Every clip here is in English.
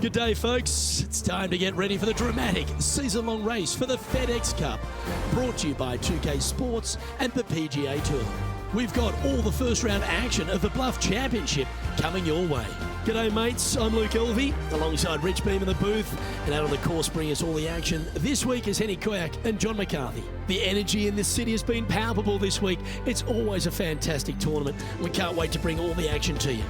Good day, folks. It's time to get ready for the dramatic season-long race for the FedEx Cup, brought to you by 2K Sports and the PGA Tour. We've got all the first-round action of the Bluff Championship coming your way. G'day, mates. I'm Luke Elvey, alongside Rich Beam in the booth, and out on the course bringing us all the action this week is Henny Koyak and John McCarthy. The energy in this city has been palpable this week. It's always a fantastic tournament. We can't wait to bring all the action to you.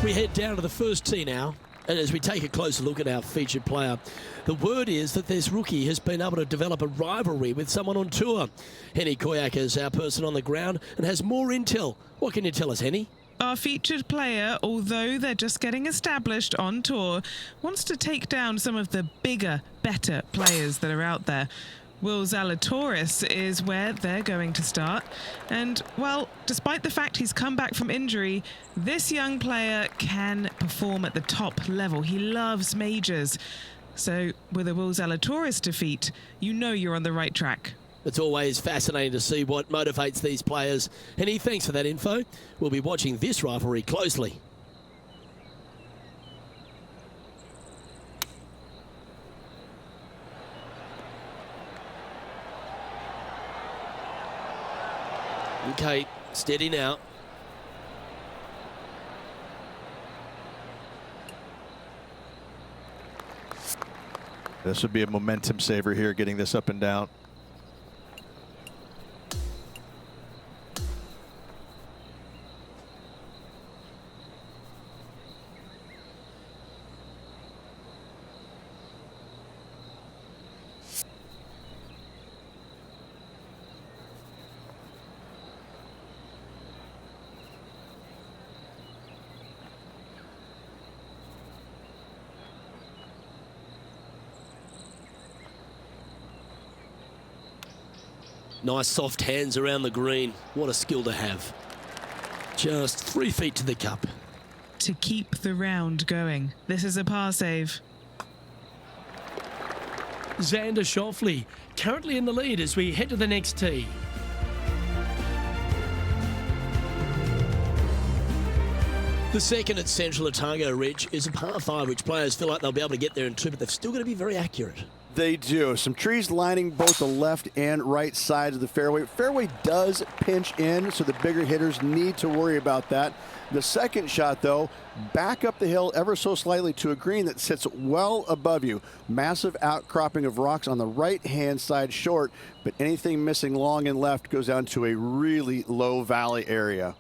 We head down to the first tee now, and as we take a closer look at our featured player, the word is that this rookie has been able to develop a rivalry with someone on tour. Henny Koyak is our person on the ground and has more intel. What can you tell us, Henny? Our featured player, although they're just getting established on tour, wants to take down some of the bigger, better players that are out there. Will Zalatoris is where they're going to start. And, well, despite the fact he's come back from injury, this young player can perform at the top level. He loves majors. So, with a Will Zalatoris defeat, you know you're on the right track. It's always fascinating to see what motivates these players. Henny, thanks for that info. We'll be watching this rivalry closely. Okay, steady now. This would be a momentum saver here, getting this up and down. Nice soft hands around the green. What a skill to have. Just 3 feet to the cup. To keep the round going. This is a par save. Xander Schauffele currently in the lead as we head to the next tee. The second at Central Otago, Rich, is a par 5, which players feel like they'll be able to get there in 2, but they've still got to be very accurate. They do. Some trees lining both the left and right sides of the fairway. Fairway does pinch in, so the bigger hitters need to worry about that. The second shot, though, back up the hill ever so slightly to a green that sits well above you. Massive outcropping of rocks on the right-hand side short, but anything missing long and left goes down to a really low valley area.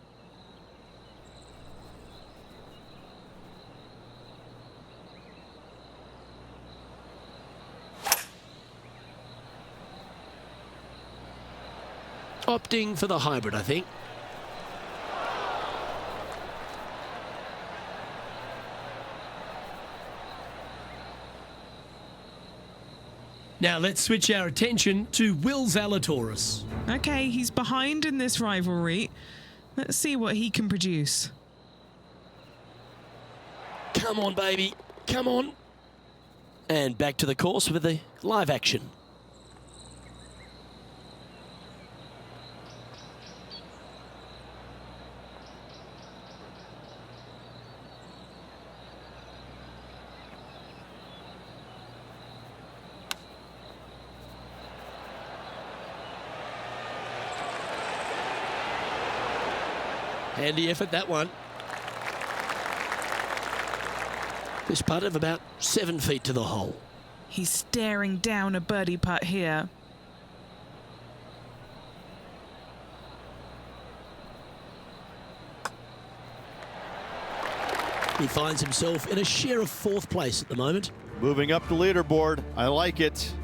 Opting for the hybrid, I think. Now let's switch our attention to Will Zalatoris. Okay, he's behind in this rivalry. Let's see what he can produce. Come on, baby. Come on. And back to the course with the live action. Handy effort, that one. This putt of about 7 feet to the hole. He's staring down a birdie putt here. He finds himself in a share of 4th place at the moment. Moving up the leaderboard. I like it.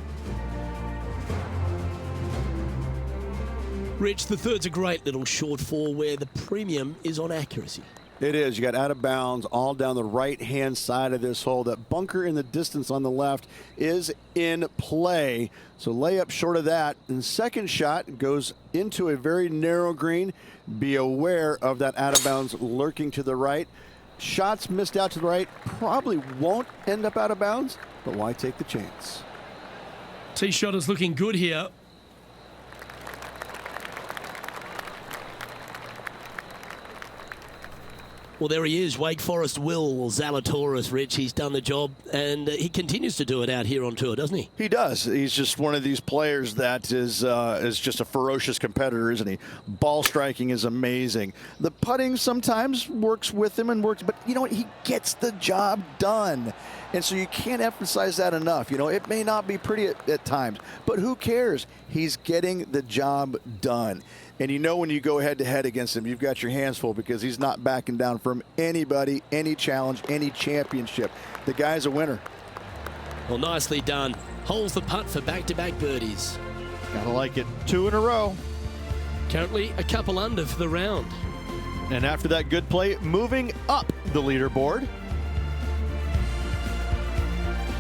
Rich, the third's a great little short 4 where the premium is on accuracy. It is. You got out of bounds all down the right-hand side of this hole. That bunker in the distance on the left is in play. So lay up short of that. And second shot goes into a very narrow green. Be aware of that out of bounds lurking to the right. shots missed out to the right probably won't end up out of bounds, but why take the chance? Tee shot is looking good here. Well, there he is, Wake Forest Will Zalatoris, Rich. He's done the job, and he continues to do it out here on tour, doesn't he? He does. He's just one of these players that is just a ferocious competitor, isn't he? Ball striking is amazing. The putting sometimes works with him but you know what? He gets the job done. And so you can't emphasize that enough. You know, it may not be pretty at times, but who cares? He's getting the job done. And you know when you go head-to-head against him, you've got your hands full because he's not backing down from anybody, any challenge, any championship. The guy's a winner. Well, nicely done. Holds the putt for back-to-back birdies. Gotta like it. 2 in a row. Currently a couple under for the round. And after that good play, moving up the leaderboard.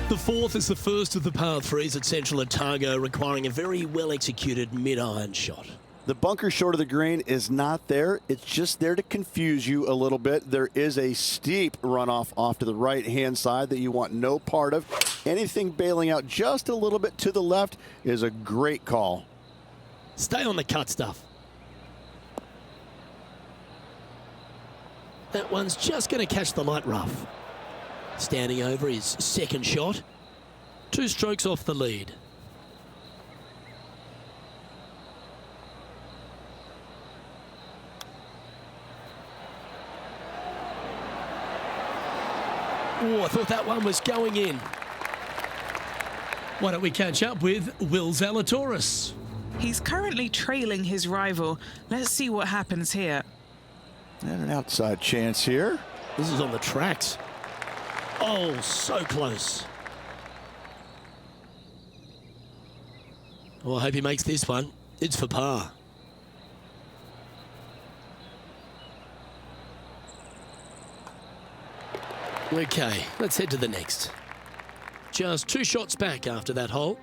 The fourth is the first of the par threes at Central Otago, requiring a very well-executed mid-iron shot. The bunker short of the green is not there. It's just there to confuse you a little bit. There is a steep runoff off to the right-hand side that you want no part of. Anything bailing out just a little bit to the left is a great call. Stay on the cut stuff. That one's just going to catch the light rough. Standing over his second shot. 2 strokes off the lead. Oh, I thought that one was going in. Why don't we catch up with Will Zalatoris? He's currently trailing his rival. Let's see what happens here. And an outside chance here. This is on the tracks. Oh, so close. Well, I hope he makes this one. It's for par. Okay, let's head to the next. Just 2 shots back after that hole.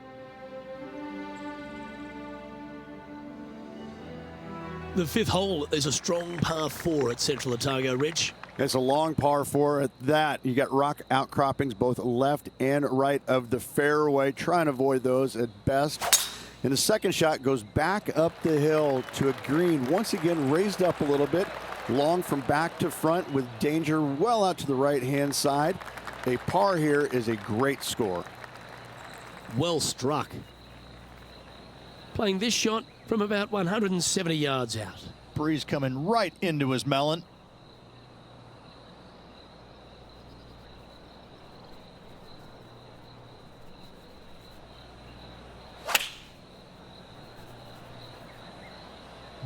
The 5th hole is a strong par 4 at Central Otago, Rich. It's a long par 4 at that. You got rock outcroppings both left and right of the fairway. Try and avoid those at best. And the second shot goes back up the hill to a green. Once again, raised up a little bit. Long from back to front with danger well out to the right-hand side. A par here is a great score. Well struck. Playing this shot from about 170 yards out. Breeze coming right into his melon.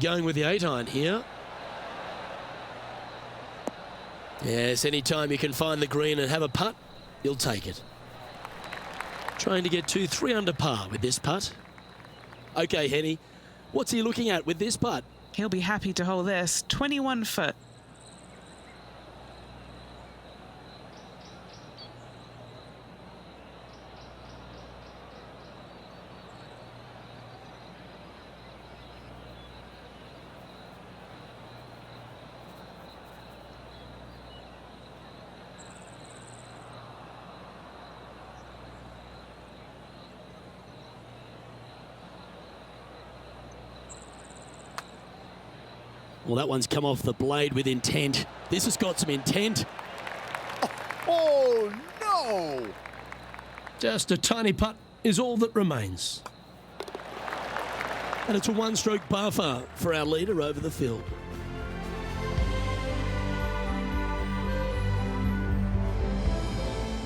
Going with the 8-iron here. Yes, anytime you can find the green and have a putt, you'll take it. Trying to get 2-3 under par with this putt. Okay, Henny, what's he looking at with this putt? He'll be happy to hold this. 21 foot. Well, that one's come off the blade with intent. This has got some intent. Oh, no! Just a tiny putt is all that remains. And it's a 1-stroke par for our leader over the field.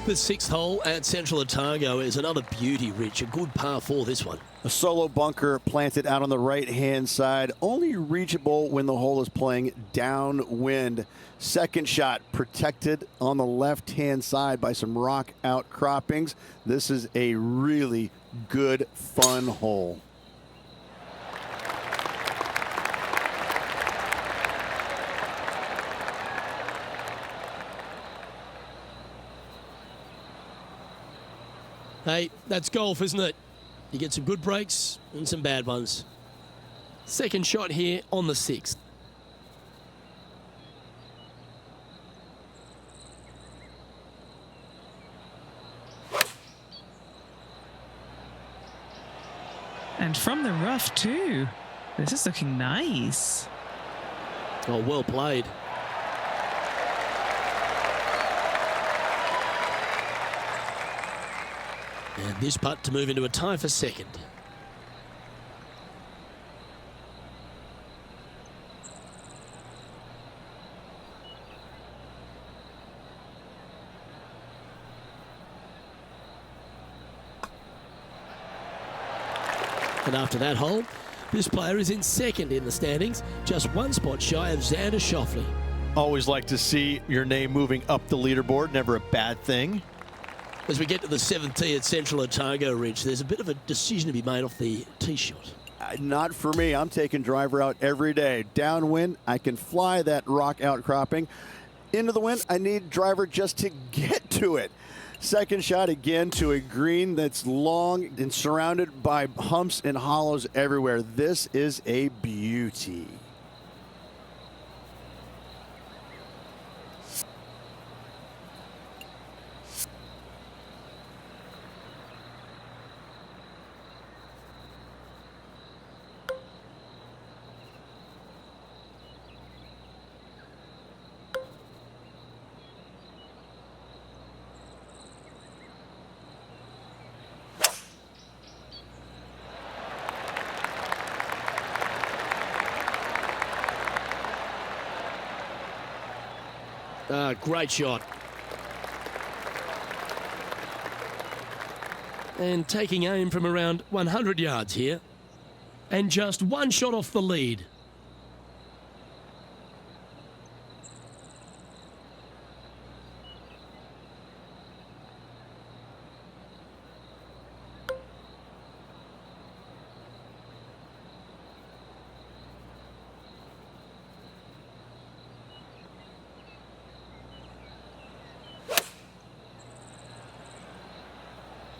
The 6th hole at Central Otago is another beauty, Rich. A good par 4, this one. A solo bunker planted out on the right-hand side, only reachable when the hole is playing downwind. Second shot protected on the left-hand side by some rock outcroppings. This is a really good, fun hole. Hey, that's golf, isn't it? You get some good breaks and some bad ones. Second shot here on the 6th. And from the rough too. This is looking nice. Oh, well played. And this putt to move into a tie for second. And after that hole, this player is in second in the standings, just one spot shy of Xander Schauffele. Always like to see your name moving up the leaderboard. Never a bad thing. As we get to the 7th tee at Central Otago Ridge, there's a bit of a decision to be made off the tee shot. Not for me. I'm taking driver out every day. Downwind, I can fly that rock outcropping. Into the wind, I need driver just to get to it. Second shot again to a green that's long and surrounded by humps and hollows everywhere. This is a beauty. Great shot. And taking aim from around 100 yards here. And just one shot off the lead.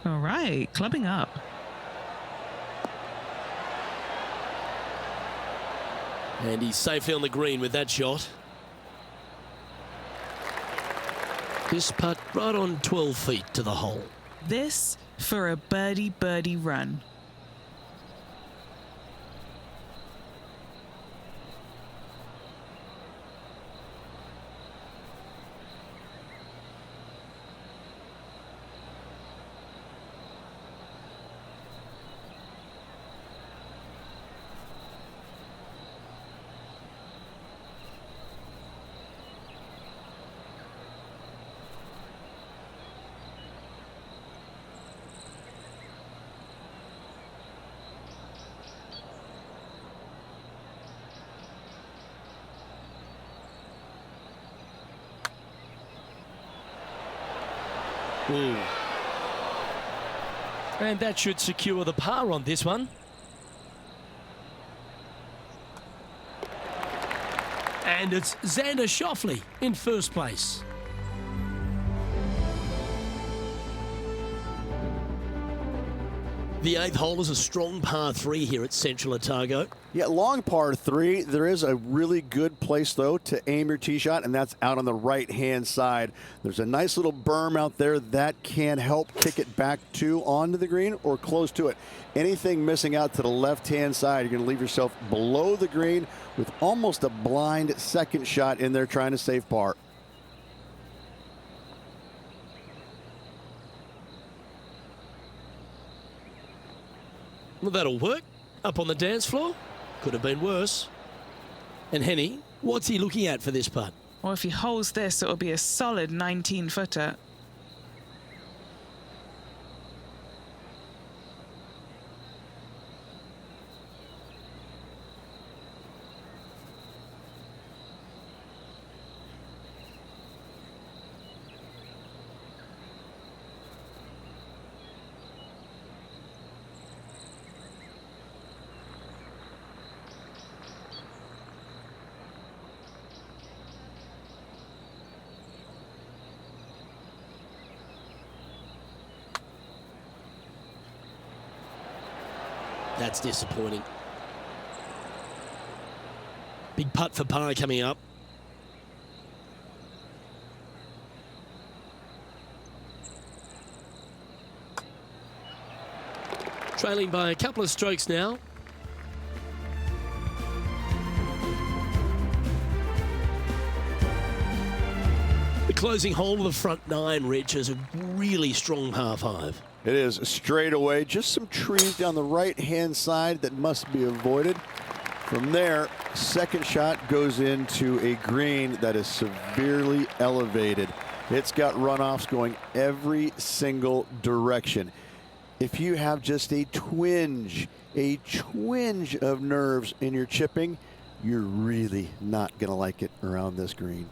All right, clubbing up. And he's safely on the green with that shot. This putt right on 12 feet to the hole. This for a birdie run. Ooh. And that should secure the par on this one. And it's Xander Schauffele in first place. The 8th hole is a strong par 3 here at Central Otago. Yeah, long par 3. There is a really good place, though, to aim your tee shot, and that's out on the right-hand side. There's a nice little berm out there that can help kick it back to onto the green or close to it. Anything missing out to the left-hand side, you're going to leave yourself below the green with almost a blind second shot in there trying to save par. Well, that'll work. Up on the dance floor. Could have been worse. And Henny, what's he looking at for this putt? Or if he holds this, it'll be a solid 19-footer. That's disappointing. Big putt for par coming up. Trailing by a couple of strokes now. The closing hole of the front 9, Rich, is a really strong par 5. It is straight away. Just some trees down the right-hand side that must be avoided. From there, second shot goes into a green that is severely elevated. It's got runoffs going every single direction. If you have just a twinge of nerves in your chipping, you're really not going to like it around this green.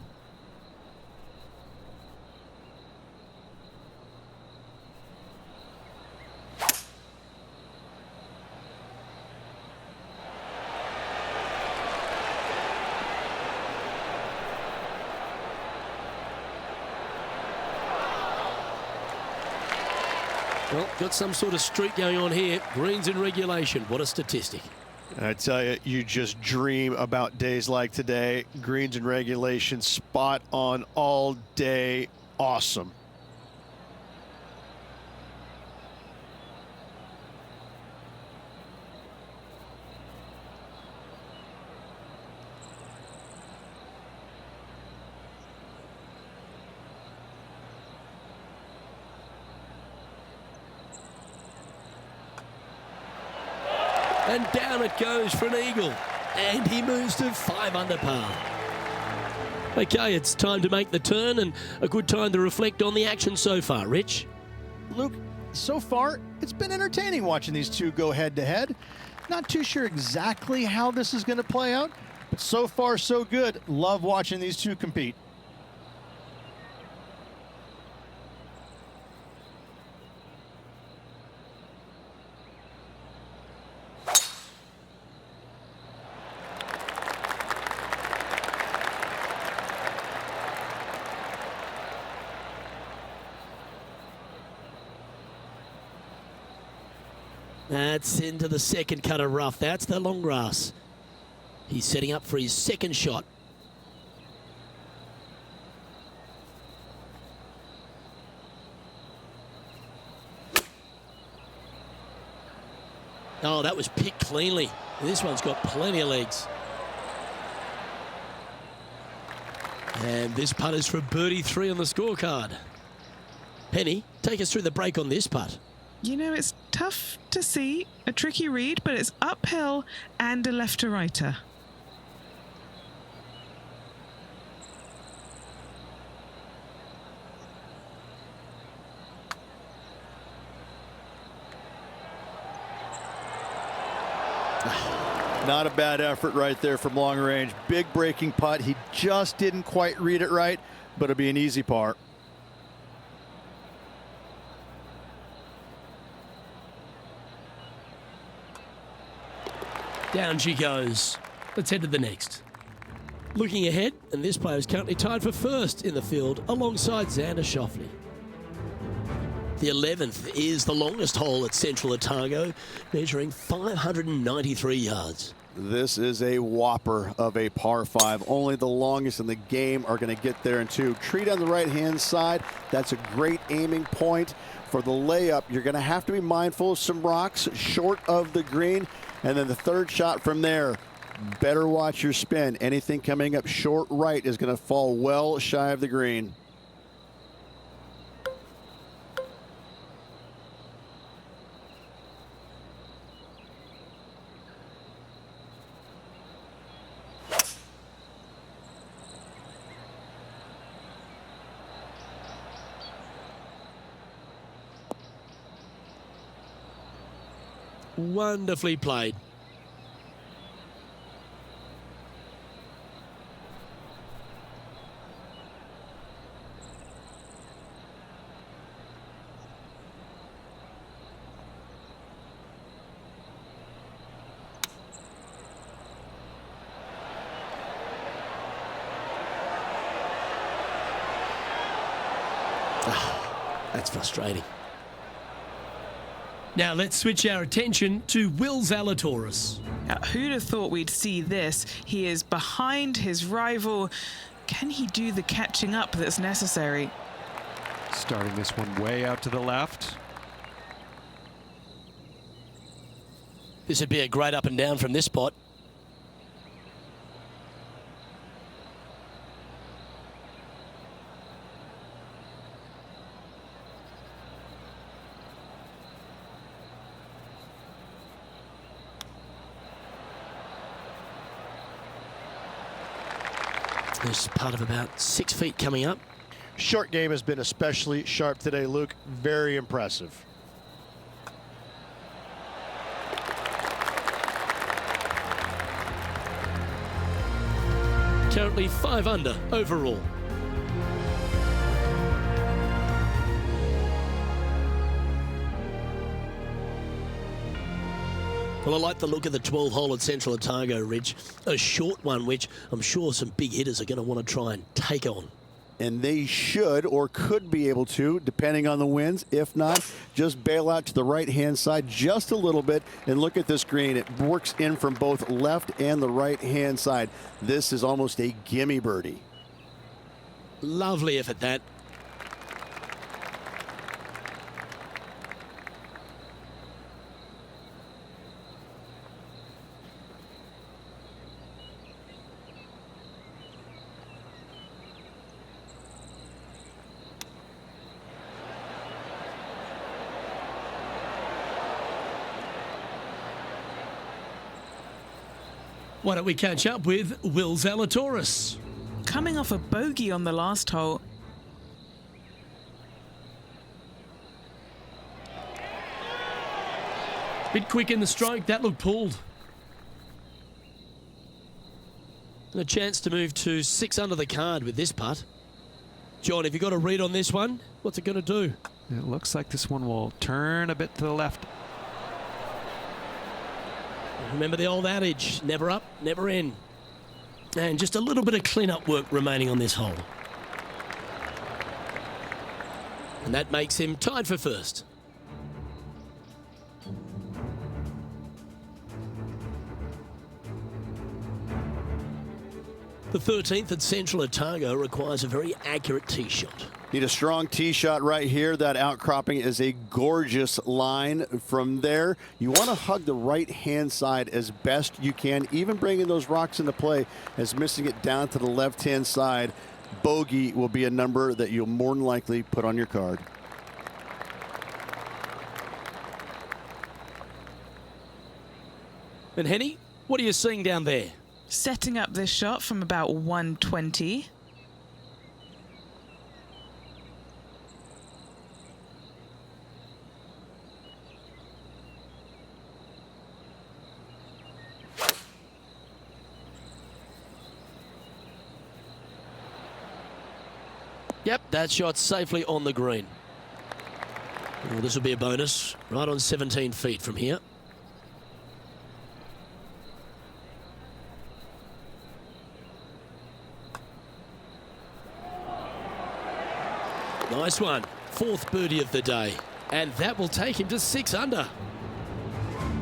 Well, got some sort of streak going on here. Greens in regulation. What a statistic. I tell you, you just dream about days like today. Greens in regulation, spot on all day. Awesome. And down it goes for an eagle. And he moves to 5 under par. Okay, it's time to make the turn and a good time to reflect on the action so far. Rich? Luke, so far, it's been entertaining watching these two go head-to-head. Not too sure exactly how this is going to play out, but so far, so good. Love watching these two compete. That's into the second cut of rough. That's the long grass. He's setting up for his second shot. Oh, that was picked cleanly. This one's got plenty of legs. And this putt is for birdie 3 on the scorecard. Penny, take us through the break on this putt. You know, it's tough to see, a tricky read, but it's uphill and a left-to-righter. Not a bad effort right there from long range. Big breaking putt. He just didn't quite read it right, but it'll be an easy par. Down she goes. Let's head to the next. Looking ahead, and this player is currently tied for first in the field alongside Xander Schauffele. The 11th is the longest hole at Central Otago, measuring 593 yards. This is a whopper of a par 5. Only the longest in the game are going to get there in 2. Tree on the right-hand side. That's a great aiming point. For the layup, you're going to have to be mindful of some rocks short of the green. And then the third shot from there, better watch your spin. Anything coming up short right is going to fall well shy of the green. Wonderfully played. That's frustrating. Now let's switch our attention to Will Zalatoris. Now, who'd have thought we'd see this? He is behind his rival. Can he do the catching up that's necessary? Starting this one way out to the left. This would be a great up and down from this spot. There's part of about 6 feet coming up. Short game has been especially sharp today, Luke. Very impressive. Currently 5 under overall. Well, I like the look of the 12 hole at Central Otago, Ridge. A short one, which I'm sure some big hitters are going to want to try and take on. And they should or could be able to, depending on the winds. If not, just bail out to the right-hand side just a little bit and look at this green. It works in from both left and the right-hand side. This is almost a gimme birdie. Lovely effort, that. Why don't we catch up with Will Zalatoris? Coming off a bogey on the last hole. Bit quick in the stroke, that looked pulled. And a chance to move to 6 under the card with this putt. John, have you got a read on this one? What's it going to do? It looks like this one will turn a bit to the left. Remember the old adage, never up, never in. And just a little bit of clean-up work remaining on this hole. And that makes him tied for first. The 13th at Central Otago requires a very accurate tee shot. Need a strong tee shot right here. That outcropping is a gorgeous line. From there, you want to hug the right-hand side as best you can, even bringing those rocks into play, as missing it down to the left-hand side. Bogey will be a number that you'll more than likely put on your card. And Henny, what are you seeing down there? Setting up this shot from about 120. Yep, that shot's safely on the green. Well, this will be a bonus, right on 17 feet from here. Nice one. 4th birdie of the day. And that will take him to 6 under.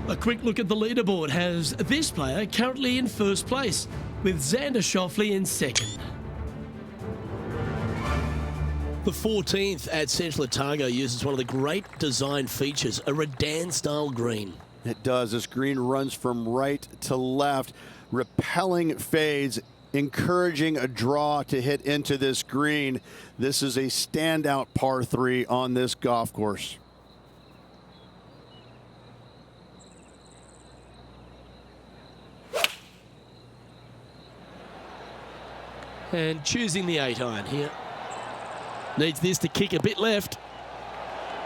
A quick look at the leaderboard has this player currently in first place, with Xander Schauffele in second. The 14th at Central Otago uses one of the great design features, a Redan-style green. It does. This green runs from right to left, repelling fades, encouraging a draw to hit into this green. This is a standout par 3 on this golf course. And choosing the 8-iron here. Needs this to kick a bit left.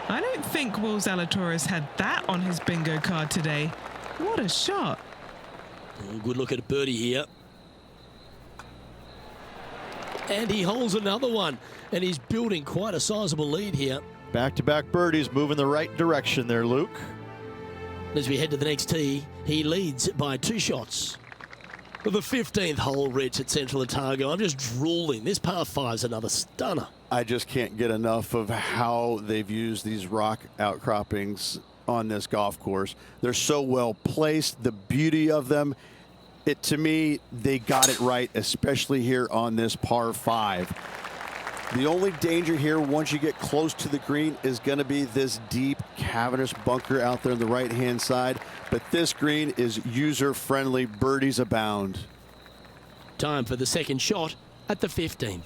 I don't think Will Zalatoris had that on his bingo card today. What a shot. Oh, good look at a birdie here. And he holds another one. And he's building quite a sizable lead here. Back-to-back birdies, moving the right direction there, Luke. As we head to the next tee, he leads by 2 shots. For the 15th hole, Rich, at Central Otago, I'm just drooling. This par 5's another stunner. I just can't get enough of how they've used these rock outcroppings on this golf course. They're so well placed, the beauty of them. To me, they got it right, especially here on this par 5. The only danger here once you get close to the green is going to be this deep, cavernous bunker out there on the right-hand side. But this green is user-friendly. Birdies abound. Time for the second shot at the 15th.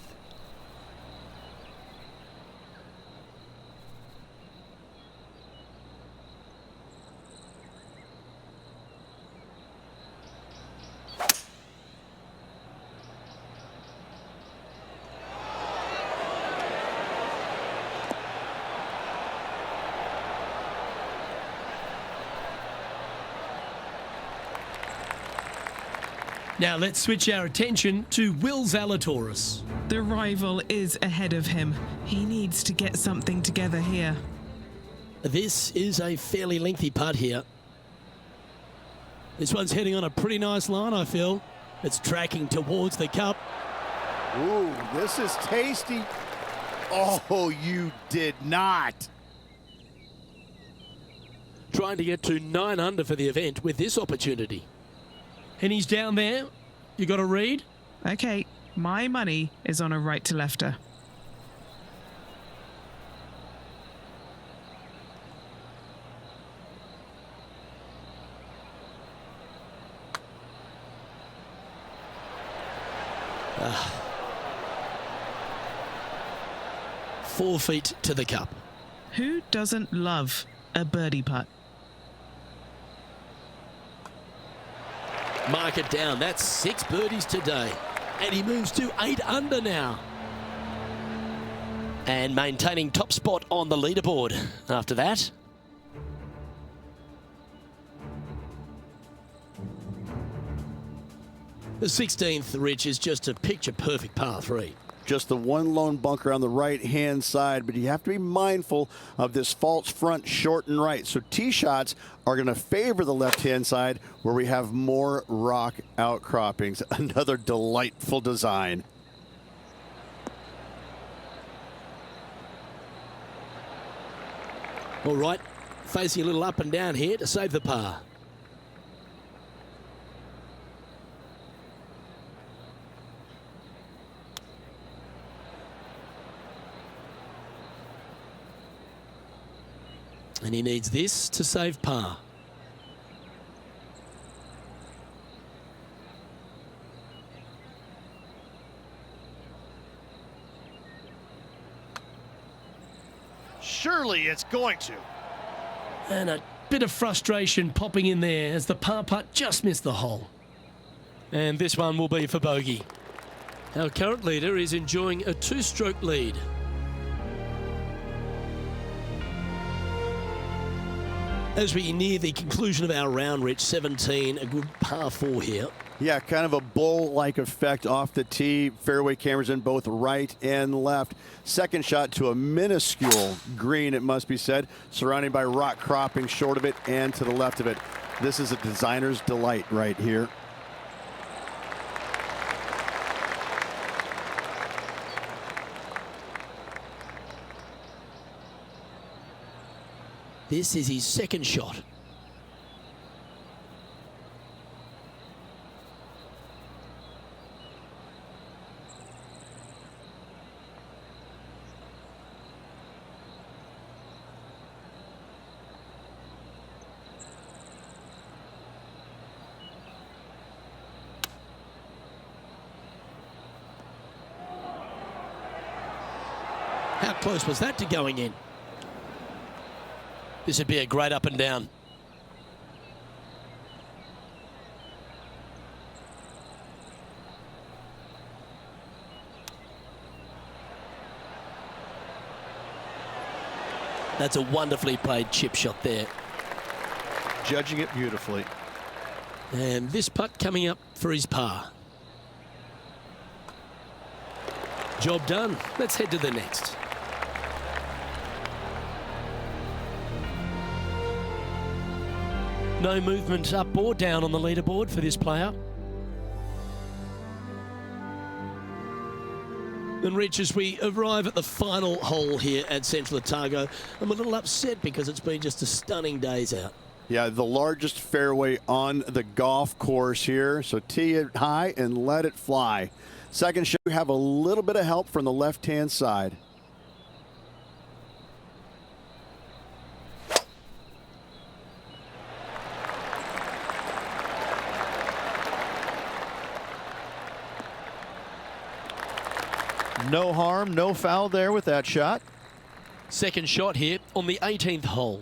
Now let's switch our attention to Will Zalatoris. The rival is ahead of him. He needs to get something together here. This is a fairly lengthy putt here. This one's heading on a pretty nice line, I feel. It's tracking towards the cup. Ooh, this is tasty. Oh, you did not. Trying to get to 9 under for the event with this opportunity. And he's down there. You got to read? Okay, my money is on a right-to-lefter. Ah. 4 feet to the cup. Who doesn't love a birdie putt? Mark it down. That's 6 birdies today. And he moves to 8 under now. And maintaining top spot on the leaderboard after that. The 16th, Rich, is just a picture-perfect par 3. Just the one lone bunker on the right-hand side, but you have to be mindful of this false front short and right. So tee shots are going to favor the left-hand side where we have more rock outcroppings. Another delightful design. All right, facing a little up and down here to save the par. And he needs this to save par. Surely it's going to. And a bit of frustration popping in there as the par putt just missed the hole. And this one will be for bogey. Our current leader is enjoying a 2-stroke lead. As we near the conclusion of our round, Rich, 17, a good par 4 here. Yeah, kind of a bowl-like effect off the tee. Fairway cameras in both right and left. Second shot to a minuscule green, it must be said, surrounded by rock cropping short of it and to the left of it. This is a designer's delight right here. This is his second shot. How close was that to going in? This would be a great up and down. That's a wonderfully played chip shot there. Judging it beautifully. And this putt coming up for his par. Job done. Let's head to the next. No movement up or down on the leaderboard for this player. And Rich, as we arrive at the final hole here at Central Otago, I'm a little upset because it's been just a stunning days out. Yeah, the largest fairway on the golf course here. So tee it high and let it fly. Second shot, you have a little bit of help from the left-hand side. No harm, no foul there with that shot. Second shot here on the 18th hole.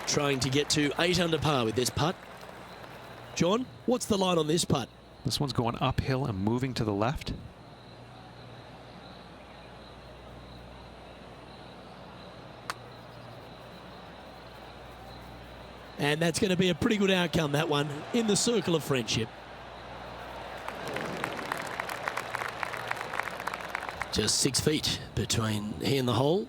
Trying to get to 8 under par with this putt. John, what's the line on this putt? This one's going uphill and moving to the left. And that's going to be a pretty good outcome, that one, in the circle of friendship. Just 6 feet between he and the hole.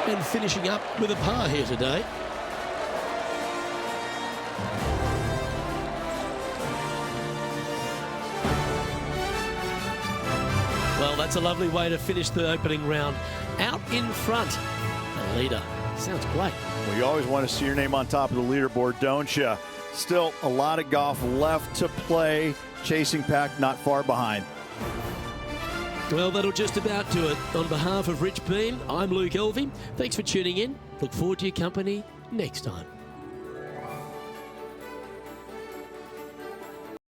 And finishing up with a par here today. Well, that's a lovely way to finish the opening round. Out in front, the leader. Sounds great. Well, you always want to see your name on top of the leaderboard, don't you? Still a lot of golf left to play. Chasing pack not far behind. Well, that'll just about do it. On behalf of Rich Beam, I'm Luke Elvey. Thanks for tuning in. Look forward to your company next time.